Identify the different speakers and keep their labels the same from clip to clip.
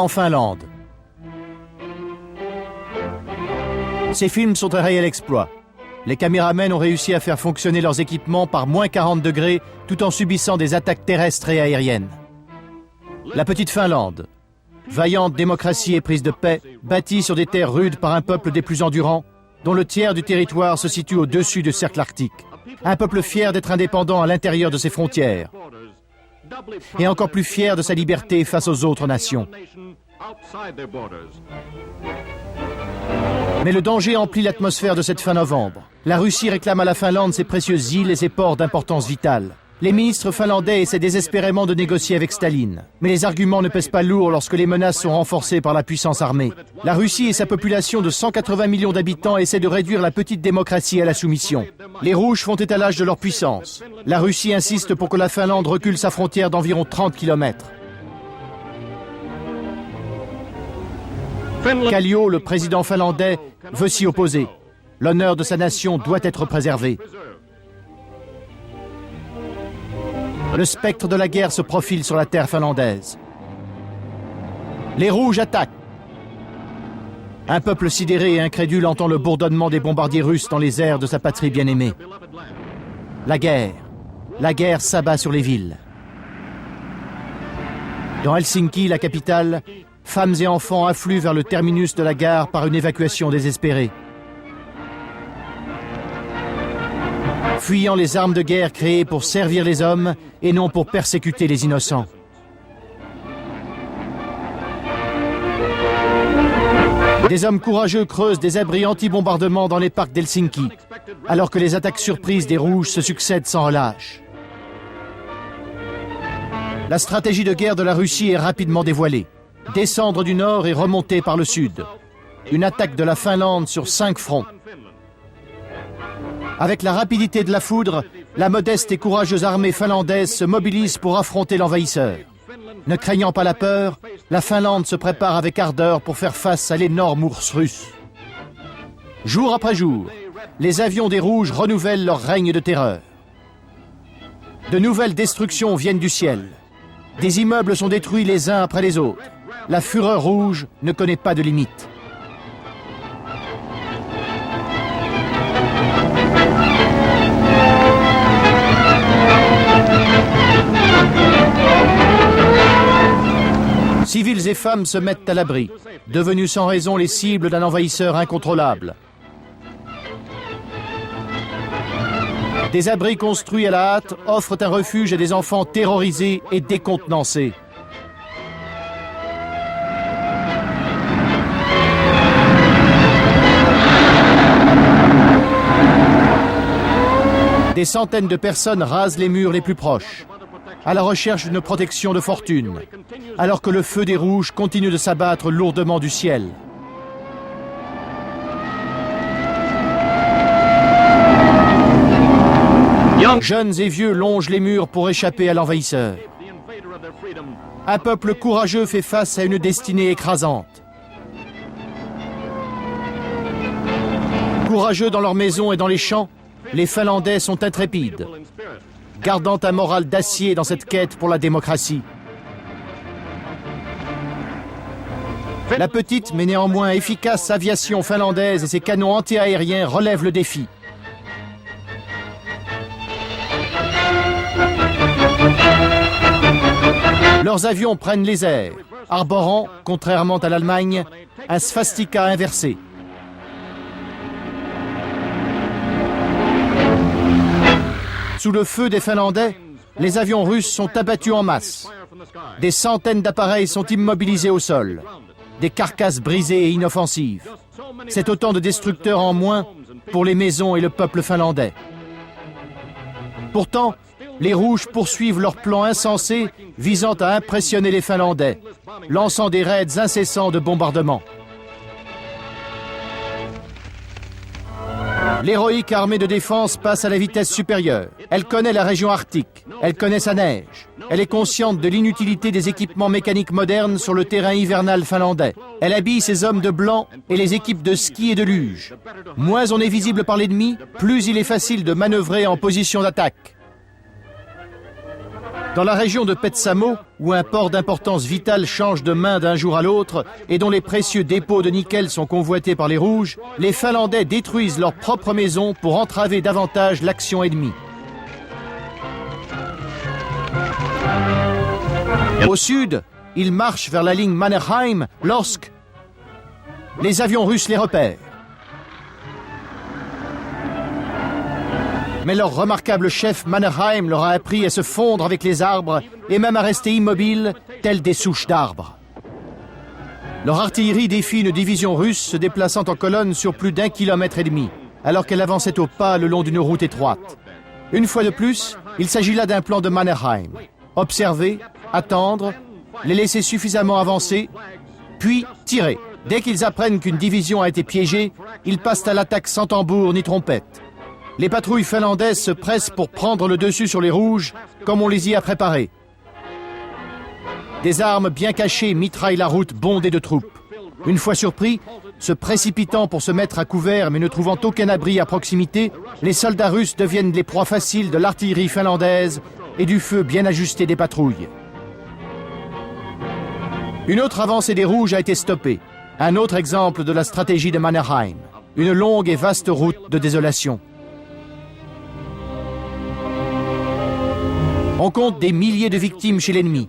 Speaker 1: en Finlande. Ces films sont un réel exploit. Les caméramens ont réussi à faire fonctionner leurs équipements par moins 40 degrés tout en subissant des attaques terrestres et aériennes. La petite Finlande, vaillante démocratie éprise de paix, bâtie sur des terres rudes par un peuple des plus endurants, dont le tiers du territoire se situe au-dessus du cercle arctique. Un peuple fier d'être indépendant à l'intérieur de ses frontières et encore plus fier de sa liberté face aux autres nations. Mais le danger emplit l'atmosphère de cette fin novembre. La Russie réclame à la Finlande ses précieuses îles et ses ports d'importance vitale. Les ministres finlandais essaient désespérément de négocier avec Staline. Mais les arguments ne pèsent pas lourd lorsque les menaces sont renforcées par la puissance armée. La Russie et sa population de 180 millions d'habitants essaient de réduire la petite démocratie à la soumission. Les Rouges font étalage de leur puissance. La Russie insiste pour que la Finlande recule sa frontière d'environ 30 km. Kallio, le président finlandais, veut s'y opposer. L'honneur de sa nation doit être préservé. Le spectre de la guerre se profile sur la terre finlandaise. Les Rouges attaquent. Un peuple sidéré et incrédule entend le bourdonnement des bombardiers russes dans les airs de sa patrie bien-aimée. La guerre s'abat sur les villes. Dans Helsinki, la capitale, femmes et enfants affluent vers le terminus de la gare par une évacuation désespérée. Fuyant les armes de guerre créées pour servir les hommes et non pour persécuter les innocents. Des hommes courageux creusent des abris anti-bombardement dans les parcs d'Helsinki, alors que les attaques surprises des Rouges se succèdent sans relâche. La stratégie de guerre de la Russie est rapidement dévoilée. Descendre du nord et remonter par le sud. Une attaque de la Finlande sur 5 fronts. Avec la rapidité de la foudre, la modeste et courageuse armée finlandaise se mobilise pour affronter l'envahisseur. Ne craignant pas la peur, la Finlande se prépare avec ardeur pour faire face à l'énorme ours russe. Jour après jour, les avions des Rouges renouvellent leur règne de terreur. De nouvelles destructions viennent du ciel. Des immeubles sont détruits les uns après les autres. La fureur rouge ne connaît pas de limite. Civils et femmes se mettent à l'abri, devenus sans raison les cibles d'un envahisseur incontrôlable. Des abris construits à la hâte offrent un refuge à des enfants terrorisés et décontenancés. Des centaines de personnes rasent les murs les plus proches, à la recherche d'une protection de fortune, alors que le feu des Rouges continue de s'abattre lourdement du ciel. Jeunes et vieux longent les murs pour échapper à l'envahisseur. Un peuple courageux fait face à une destinée écrasante. Courageux dans leurs maisons et dans les champs, les Finlandais sont intrépides, gardant un moral d'acier dans cette quête pour la démocratie. La petite mais néanmoins efficace aviation finlandaise et ses canons anti-aériens relèvent le défi. Leurs avions prennent les airs, arborant, contrairement à l'Allemagne, un svastika inversé. Sous le feu des Finlandais, les avions russes sont abattus en masse. Des centaines d'appareils sont immobilisés au sol. Des carcasses brisées et inoffensives. C'est autant de destructeurs en moins pour les maisons et le peuple finlandais. Pourtant, les Rouges poursuivent leur plan insensé visant à impressionner les Finlandais, lançant des raids incessants de bombardement. L'héroïque armée de défense passe à la vitesse supérieure. Elle connaît la région arctique, elle connaît sa neige. Elle est consciente de l'inutilité des équipements mécaniques modernes sur le terrain hivernal finlandais. Elle habille ses hommes de blanc et les équipe de ski et de luge. Moins on est visible par l'ennemi, plus il est facile de manœuvrer en position d'attaque. Dans la région de Petsamo, où un port d'importance vitale change de main d'un jour à l'autre et dont les précieux dépôts de nickel sont convoités par les Rouges, les Finlandais détruisent leurs propres maisons pour entraver davantage l'action ennemie. Au sud, ils marchent vers la ligne Mannerheim lorsque les avions russes les repèrent. Mais leur remarquable chef Mannerheim leur a appris à se fondre avec les arbres et même à rester immobiles, tels des souches d'arbres. Leur artillerie défie une division russe se déplaçant en colonne sur plus d'1,5 kilomètre, alors qu'elle avançait au pas le long d'une route étroite. Une fois de plus, il s'agit là d'un plan de Mannerheim. Observer, attendre, les laisser suffisamment avancer, puis tirer. Dès qu'ils apprennent qu'une division a été piégée, ils passent à l'attaque sans tambour ni trompette. Les patrouilles finlandaises se pressent pour prendre le dessus sur les Rouges, comme on les y a préparés. Des armes bien cachées mitraillent la route bondée de troupes. Une fois surpris, se précipitant pour se mettre à couvert mais ne trouvant aucun abri à proximité, les soldats russes deviennent les proies faciles de l'artillerie finlandaise et du feu bien ajusté des patrouilles. Une autre avancée des Rouges a été stoppée. Un autre exemple de la stratégie de Mannerheim. Une longue et vaste route de désolation. On compte des milliers de victimes chez l'ennemi.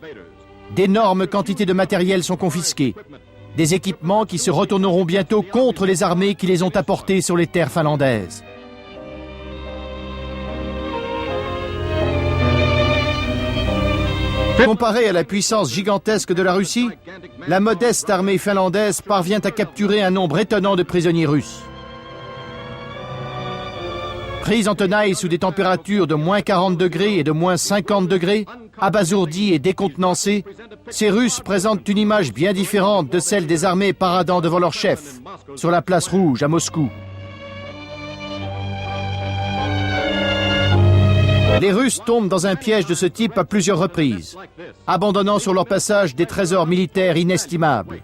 Speaker 1: D'énormes quantités de matériel sont confisquées. Des équipements qui se retourneront bientôt contre les armées qui les ont apportés sur les terres finlandaises. Comparée à la puissance gigantesque de la Russie, la modeste armée finlandaise parvient à capturer un nombre étonnant de prisonniers russes. Pris en tenaille sous des températures de moins 40 degrés et de moins 50 degrés, abasourdis et décontenancés, ces Russes présentent une image bien différente de celle des armées paradant devant leur chef, sur la place rouge à Moscou. Les Russes tombent dans un piège de ce type à plusieurs reprises, abandonnant sur leur passage des trésors militaires inestimables.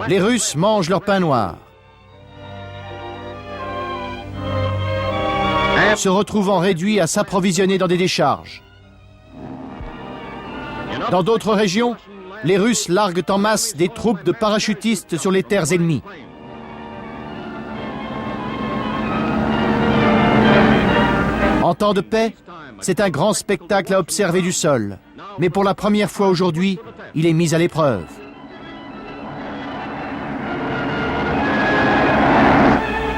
Speaker 1: Les Russes mangent leur pain noir, se retrouvant réduits à s'approvisionner dans des décharges. Dans d'autres régions, les Russes larguent en masse des troupes de parachutistes sur les terres ennemies. En temps de paix, c'est un grand spectacle à observer du sol. Mais pour la première fois aujourd'hui, il est mis à l'épreuve.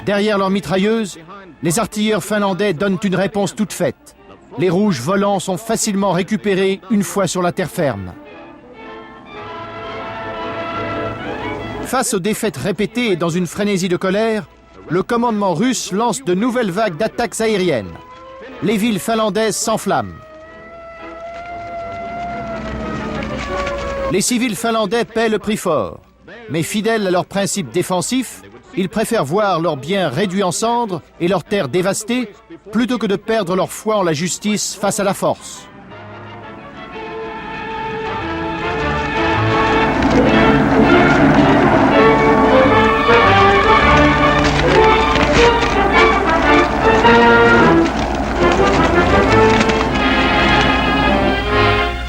Speaker 1: Derrière leurs mitrailleuses, les artilleurs finlandais donnent une réponse toute faite. Les Rouges volants sont facilement récupérés une fois sur la terre ferme. Face aux défaites répétées et dans une frénésie de colère, le commandement russe lance de nouvelles vagues d'attaques aériennes. Les villes finlandaises s'enflamment. Les civils finlandais paient le prix fort, mais fidèles à leurs principes défensifs, ils préfèrent voir leurs biens réduits en cendres et leurs terres dévastées plutôt que de perdre leur foi en la justice face à la force.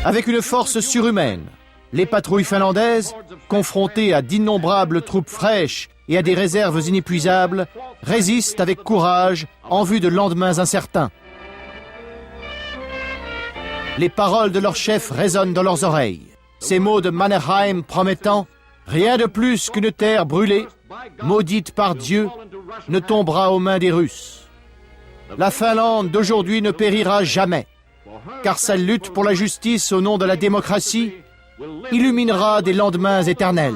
Speaker 1: Avec une force surhumaine, les patrouilles finlandaises, confrontées à d'innombrables troupes fraîches et à des réserves inépuisables, résistent avec courage en vue de lendemains incertains. Les paroles de leur chef résonnent dans leurs oreilles. Ces mots de Mannerheim promettant « Rien de plus qu'une terre brûlée, maudite par Dieu, ne tombera aux mains des Russes. La Finlande d'aujourd'hui ne périra jamais, car sa lutte pour la justice au nom de la démocratie illuminera des lendemains éternels. »